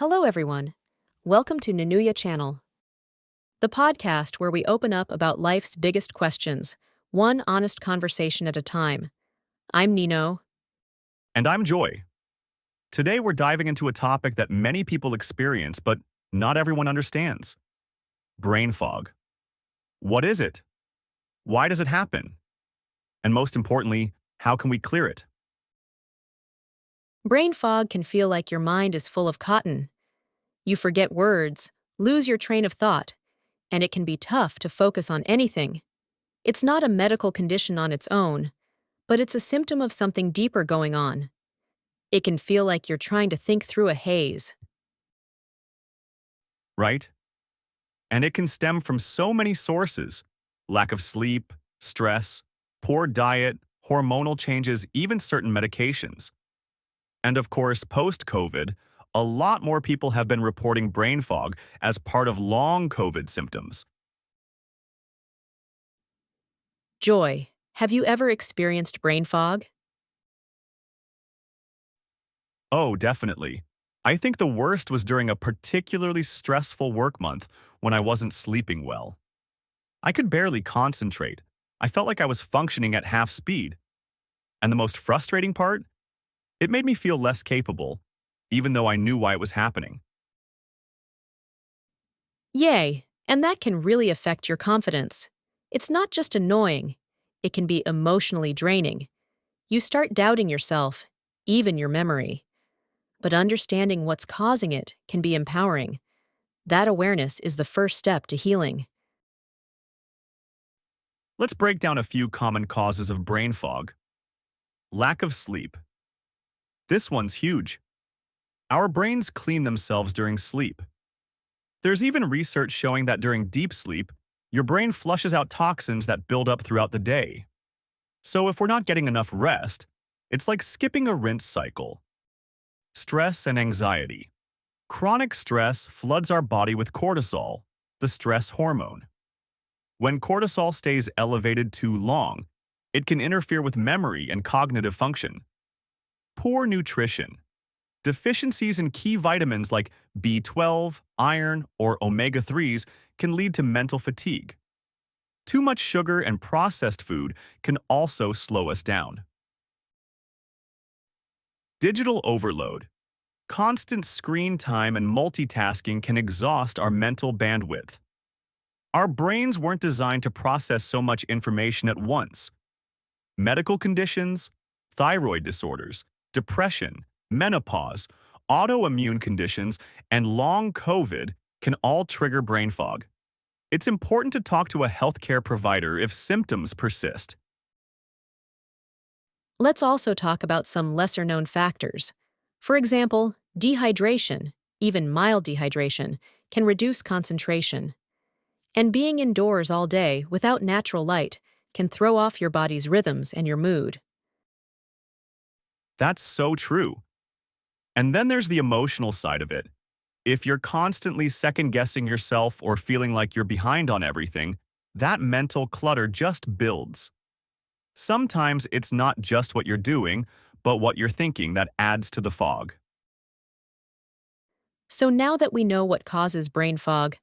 Hello, everyone. Welcome to Nanuya Channel, the podcast where we open up about life's biggest questions, one honest conversation at a time. I'm Nino. And I'm Joy. Today we're diving into a topic that many people experience, but not everyone understands. Brain fog. What is it? Why does it happen? And most importantly, how can we clear it? Brain fog can feel like your mind is full of cotton. You forget words, lose your train of thought, and it can be tough to focus on anything. It's not a medical condition on its own, but it's a symptom of something deeper going on. It can feel like you're trying to think through a haze. Right? And it can stem from so many sources: lack of sleep, stress, poor diet, hormonal changes, even certain medications. And of course, post-COVID, a lot more people have been reporting brain fog as part of long COVID symptoms. Joy, have you ever experienced brain fog? Oh, definitely. I think the worst was during a particularly stressful work month when I wasn't sleeping well. I could barely concentrate. I felt like I was functioning at half speed. And the most frustrating part? It made me feel less capable, even though I knew why it was happening. Yay, and that can really affect your confidence. It's not just annoying, it can be emotionally draining. You start doubting yourself, even your memory. But understanding what's causing it can be empowering. That awareness is the first step to healing. Let's break down a few common causes of brain fog. Lack of sleep. This one's huge. Our brains clean themselves during sleep. There's even research showing that during deep sleep, your brain flushes out toxins that build up throughout the day. So if we're not getting enough rest, it's like skipping a rinse cycle. Stress and anxiety. Chronic stress floods our body with cortisol, the stress hormone. When cortisol stays elevated too long, it can interfere with memory and cognitive function. Poor nutrition. Deficiencies in key vitamins like B12, iron, or omega-3s can lead to mental fatigue. Too much sugar and processed food can also slow us down. Digital overload. Constant screen time and multitasking can exhaust our mental bandwidth. Our brains weren't designed to process so much information at once. Medical conditions, thyroid disorders, depression, menopause, autoimmune conditions, and long COVID can all trigger brain fog. It's important to talk to a healthcare provider if symptoms persist. Let's also talk about some lesser-known factors. For example, dehydration, even mild dehydration, can reduce concentration. And being indoors all day without natural light can throw off your body's rhythms and your mood. That's so true. And then there's the emotional side of it. If you're constantly second-guessing yourself or feeling like you're behind on everything, that mental clutter just builds. Sometimes it's not just what you're doing, but what you're thinking that adds to the fog. So now that we know what causes brain fog,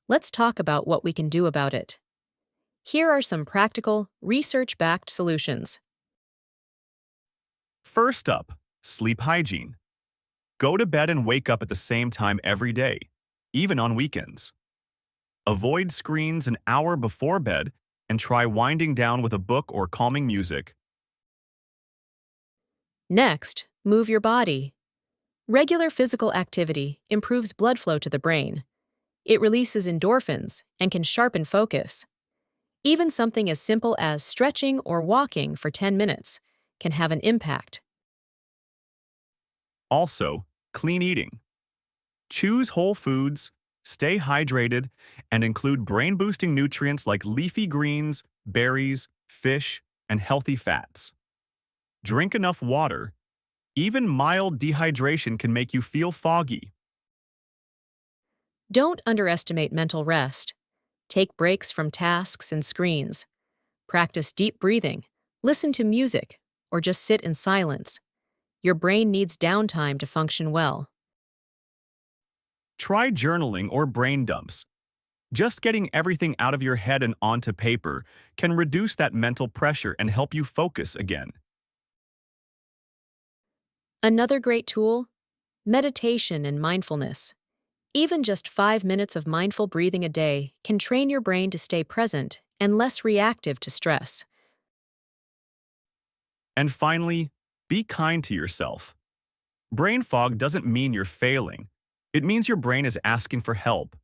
let's talk about what we can do about it. Here are some practical, research-backed solutions. First up, sleep hygiene. Go to bed and wake up at the same time every day, even on weekends. Avoid screens an hour before bed and try winding down with a book or calming music. Next, move your body. Regular physical activity improves blood flow to the brain. It releases endorphins and can sharpen focus. Even something as simple as stretching or walking for 10 minutes can have an impact. Also, clean eating. Choose whole foods, stay hydrated, and include brain-boosting nutrients like leafy greens, berries, fish, and healthy fats. Drink enough water. Even mild dehydration can make you feel foggy. Don't underestimate mental rest. Take breaks from tasks and screens. Practice deep breathing, listen to music, or just sit in silence. Your brain needs downtime to function well. Try journaling or brain dumps. Just getting everything out of your head and onto paper can reduce that mental pressure and help you focus again. Another great tool? Meditation and mindfulness. Even just 5 minutes of mindful breathing a day can train your brain to stay present and less reactive to stress. And finally, be kind to yourself. Brain fog doesn't mean you're failing. It means your brain is asking for help.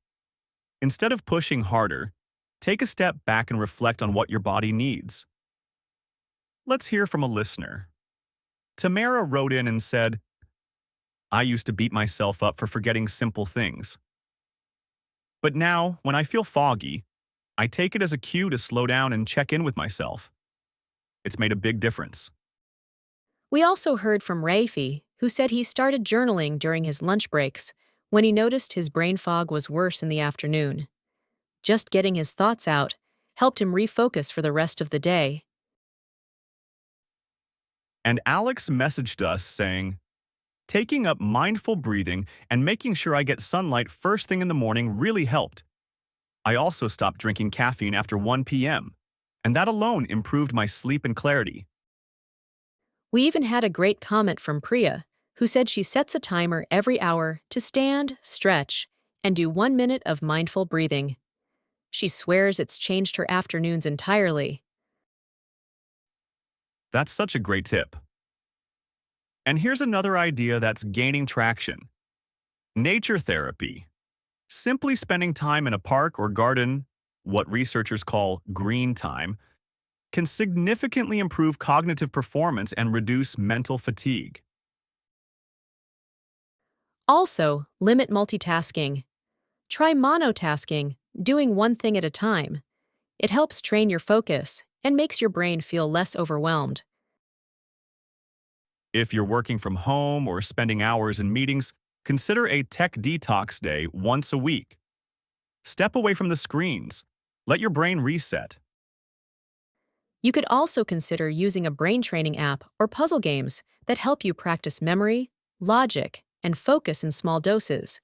Instead of pushing harder, take a step back and reflect on what your body needs. Let's hear from a listener. Tamara wrote in and said, I used to beat myself up for forgetting simple things. But now, when I feel foggy, I take it as a cue to slow down and check in with myself. It's made a big difference. We also heard from Rafi, who said he started journaling during his lunch breaks when he noticed his brain fog was worse in the afternoon. Just getting his thoughts out helped him refocus for the rest of the day. And Alex messaged us saying, taking up mindful breathing and making sure I get sunlight first thing in the morning really helped. I also stopped drinking caffeine after 1 p.m., and that alone improved my sleep and clarity. We even had a great comment from Priya, who said she sets a timer every hour to stand, stretch, and do 1 minute of mindful breathing. She swears it's changed her afternoons entirely. That's such a great tip. And here's another idea that's gaining traction. Nature therapy. Simply spending time in a park or garden, what researchers call green time, can significantly improve cognitive performance and reduce mental fatigue. Also, limit multitasking. Try monotasking, doing one thing at a time. It helps train your focus and makes your brain feel less overwhelmed. If you're working from home or spending hours in meetings, consider a tech detox day once a week. Step away from the screens. Let your brain reset. You could also consider using a brain training app or puzzle games that help you practice memory, logic, and focus in small doses.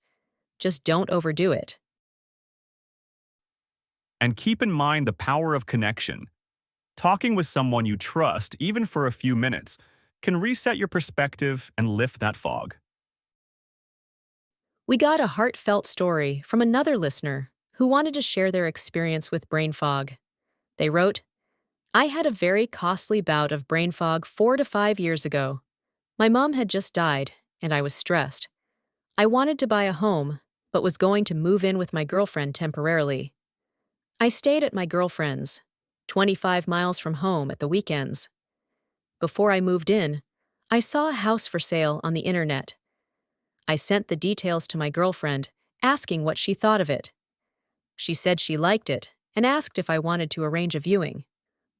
Just don't overdo it. And keep in mind the power of connection. Talking with someone you trust, even for a few minutes, can reset your perspective and lift that fog. We got a heartfelt story from another listener who wanted to share their experience with brain fog. They wrote, I had a very costly bout of brain fog 4 to 5 years ago. My mom had just died, and I was stressed. I wanted to buy a home, but was going to move in with my girlfriend temporarily. I stayed at my girlfriend's, 25 miles from home at the weekends. Before I moved in, I saw a house for sale on the internet. I sent the details to my girlfriend, asking what she thought of it. She said she liked it and asked if I wanted to arrange a viewing.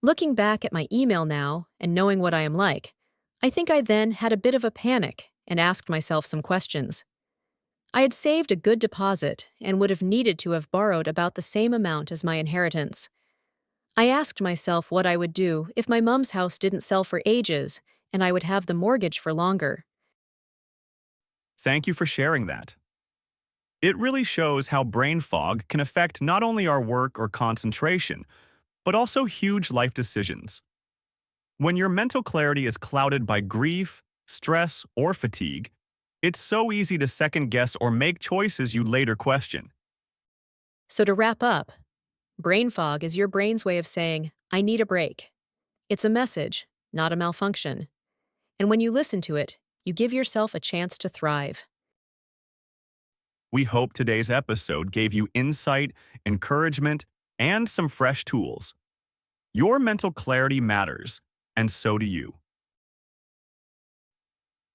Looking back at my email now and knowing what I am like, I think I then had a bit of a panic and asked myself some questions. I had saved a good deposit and would have needed to have borrowed about the same amount as my inheritance. I asked myself what I would do if my mom's house didn't sell for ages and I would have the mortgage for longer. Thank you for sharing that. It really shows how brain fog can affect not only our work or concentration, but also huge life decisions. When your mental clarity is clouded by grief, stress, or fatigue, it's so easy to second-guess or make choices you later question. So to wrap up, brain fog is your brain's way of saying, I need a break. It's a message, not a malfunction. And when you listen to it, you give yourself a chance to thrive. We hope today's episode gave you insight, encouragement, and some fresh tools. Your mental clarity matters, and so do you.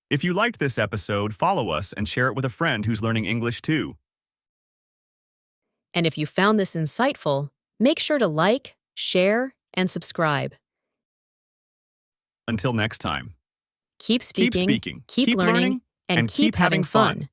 If you liked this episode, follow us and share it with a friend who's learning English too. And if you found this insightful, make sure to like, share, and subscribe. Until next time, Keep keep speaking, speaking, keep keep learning, learning, and and keep keep having having fun. fun.